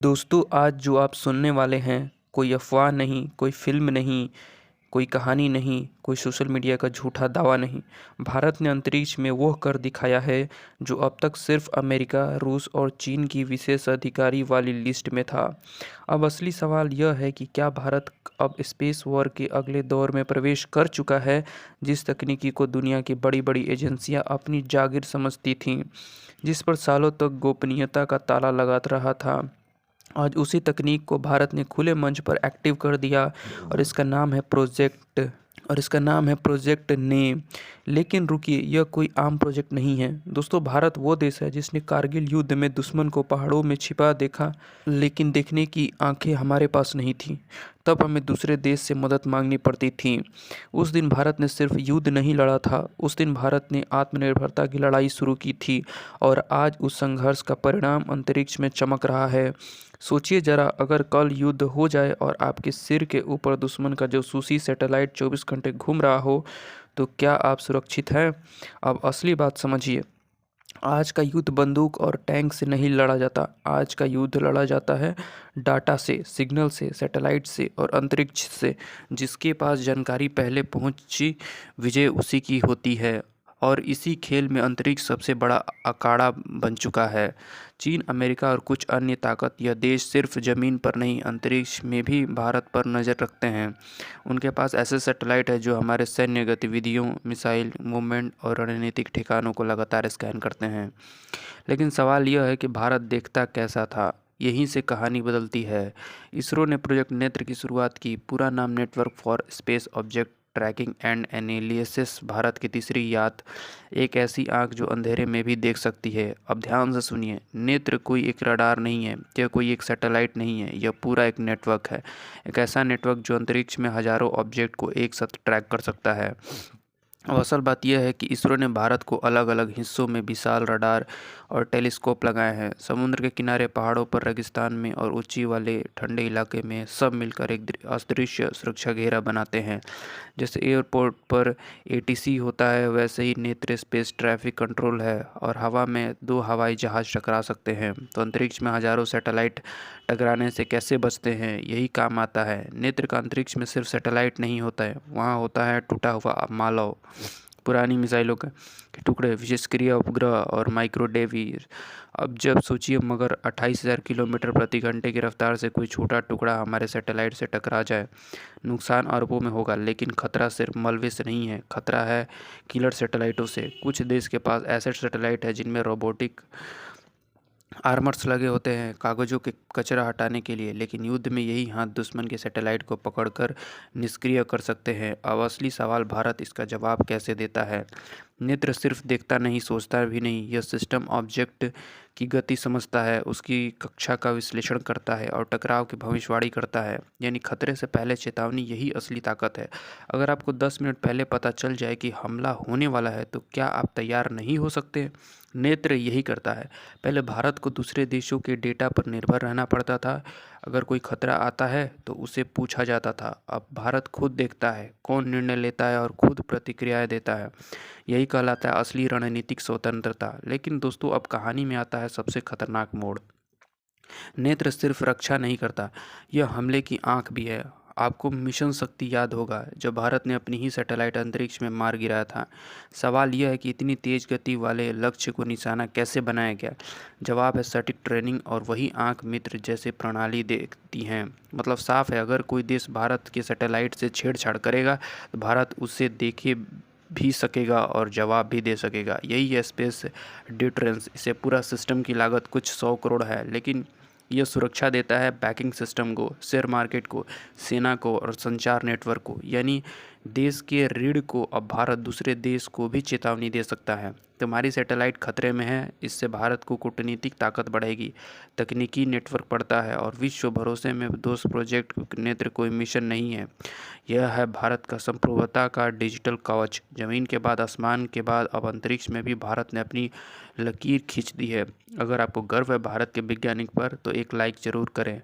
दोस्तों, आज जो आप सुनने वाले हैं, कोई अफ़वाह नहीं, कोई फ़िल्म नहीं, कोई कहानी नहीं, कोई सोशल मीडिया का झूठा दावा नहीं। भारत ने अंतरिक्ष में वो कर दिखाया है, जो अब तक सिर्फ़ अमेरिका, रूस और चीन की विशेष अधिकारी वाली लिस्ट में था। अब असली सवाल यह है कि क्या भारत अब स्पेस वॉर के अगले दौर में प्रवेश कर चुका है, जिस तकनीकी को दुनिया की बड़ी-बड़ी एजेंसियाँ अपनी जागीर समझती थीं, जिस पर सालों तक गोपनीयता का ताला लगा रहा था। आज उसी तकनीक को भारत ने खुले मंच पर एक्टिव कर दिया और इसका नाम है प्रोजेक्ट नेम। लेकिन रुकिए, यह कोई आम प्रोजेक्ट नहीं है। दोस्तों, भारत वो देश है जिसने कारगिल युद्ध में दुश्मन को पहाड़ों में छिपा देखा, लेकिन देखने की आंखें हमारे पास नहीं थीं। तब हमें दूसरे देश से मदद मांगनी पड़ती थी। उस दिन भारत ने सिर्फ युद्ध नहीं लड़ा था, उस दिन भारत ने आत्मनिर्भरता की लड़ाई शुरू की थी और आज उस संघर्ष का परिणाम अंतरिक्ष में चमक रहा है। सोचिए जरा, अगर कल युद्ध हो जाए और आपके सिर के ऊपर दुश्मन का जासूसी सैटेलाइट 24 घंटे घूम रहा हो, तो क्या आप सुरक्षित हैं? अब असली बात समझिए। आज का युद्ध बंदूक और टैंक से नहीं लड़ा जाता। आज का युद्ध लड़ा जाता है डाटा से, सिग्नल से, सैटेलाइट से और अंतरिक्ष से। जिसके पास जानकारी पहले पहुंची, विजय उसी की होती है। और इसी खेल में अंतरिक्ष सबसे बड़ा अखाड़ा बन चुका है। चीन, अमेरिका और कुछ अन्य ताकत यह देश सिर्फ ज़मीन पर नहीं, अंतरिक्ष में भी भारत पर नज़र रखते हैं। उनके पास ऐसे सैटेलाइट है जो हमारे सैन्य गतिविधियों, मिसाइल मूवमेंट और रणनीतिक ठिकानों को लगातार स्कैन करते हैं। लेकिन सवाल यह है कि भारत देखता कैसा था। यहीं से कहानी बदलती है। इसरो ने प्रोजेक्ट नेत्र की शुरुआत की। पूरा नाम network for space object tracking and analysis. Bharat की तीसरी याद, एक ऐसी आंख जो अंधेरे में भी देख सकती है। अब ध्यान से सुनिए, नेत्र कोई एक रडार नहीं है, यह कोई एक सैटेलाइट नहीं है, यह पूरा एक नेटवर्क है। एक ऐसा नेटवर्क जो अंतरिक्ष में हजारों ऑब्जेक्ट को एक साथ ट्रैक कर सकता है। अब असल बात यह है कि इसरो ने भारत को अलग अलग हिस्सों में विशाल रडार और टेलीस्कोप लगाए हैं। समुद्र के किनारे, पहाड़ों पर, रेगिस्तान में और ऊंची वाले ठंडे इलाके में, सब मिलकर एक अदृश्य सुरक्षा घेरा बनाते हैं। जैसे एयरपोर्ट पर एटीसी होता है, वैसे ही नेत्र स्पेस ट्रैफिक कंट्रोल है। और हवा में दो हवाई जहाज टकरा सकते हैं, तो अंतरिक्ष में हजारों सैटेलाइट टकराने से कैसे बचते हैं, यही काम आता है। नेत्र का अंतरिक्ष में सिर्फ सैटेलाइट नहीं होता है, वहाँ होता है टूटा हुआ मानव, पुरानी मिसाइलों के टुकड़े, विशेषक्रिय उपग्रह और माइक्रोवेव। अब जब सोचिए, मगर 28,000 किलोमीटर प्रति घंटे की रफ्तार से कोई छोटा टुकड़ा हमारे सैटेलाइट से टकरा जाए, नुकसान अरबों में होगा। लेकिन खतरा सिर्फ मलबे से नहीं है, खतरा है किलर सैटेलाइटों से। कुछ देश के पास ऐसे सैटेलाइट है जिनमें रोबोटिक आर्मर्स लगे होते हैं, कागज़ों के कचरा हटाने के लिए। लेकिन युद्ध में यही हाथ दुश्मन के सैटेलाइट को पकड़कर निष्क्रिय कर सकते हैं। अब असली सवाल, भारत इसका जवाब कैसे देता है? नेत्र सिर्फ देखता नहीं, सोचता भी नहीं। यह सिस्टम ऑब्जेक्ट की गति समझता है, उसकी कक्षा का विश्लेषण करता है और टकराव की भविष्यवाणी करता है। यानी खतरे से पहले चेतावनी, यही असली ताकत है। अगर आपको 10 मिनट पहले पता चल जाए कि हमला होने वाला है, तो क्या आप तैयार नहीं हो सकते? नेत्र यही करता है। पहले भारत को दूसरे देशों के डेटा पर निर्भर रहना पड़ता था। अगर कोई खतरा आता है तो उसे पूछा जाता था। अब भारत खुद देखता है, कौन निर्णय लेता है और खुद प्रतिक्रियाएं देता है। यही कहलाता है असली रणनीतिक स्वतंत्रता। लेकिन दोस्तों, अब कहानी में आता है सबसे खतरनाक मोड़। नेत्र सिर्फ रक्षा नहीं करता, यह हमले की आंख भी है। आपको मिशन शक्ति याद होगा, जब भारत ने अपनी ही सैटेलाइट अंतरिक्ष में मार गिराया था। सवाल यह है कि इतनी तेज गति वाले लक्ष्य को निशाना कैसे बनाया गया? जवाब है सटीक ट्रेनिंग और वही आंख मित्र जैसे प्रणाली देखती हैं। मतलब साफ है, अगर कोई देश भारत के सैटेलाइट से छेड़छाड़ करेगा, तो भारत उसे देखे भी सकेगा और जवाब भी दे सकेगा। यही है स्पेस डिटरेंस। इसे पूरा सिस्टम की लागत कुछ 100 करोड़ है, लेकिन यह सुरक्षा देता है बैंकिंग सिस्टम को, शेयर मार्केट को, सेना को और संचार नेटवर्क को। यानी देश के रीढ़ को अब भारत दूसरे देश को भी चेतावनी दे सकता है, तुम्हारी सैटेलाइट खतरे में है। इससे भारत को कूटनीतिक ताकत बढ़ेगी, तकनीकी नेटवर्क बढ़ता है और विश्व भरोसे में दोस्त प्रोजेक्ट नेत्र कोई मिशन नहीं है। यह है भारत का संप्रभुता का डिजिटल कवच। जमीन के बाद, आसमान के बाद, अब अंतरिक्ष में भी भारत ने अपनी लकीर खींच दी है। अगर आपको गर्व है भारत के वैज्ञानिक पर, तो एक लाइक ज़रूर करें।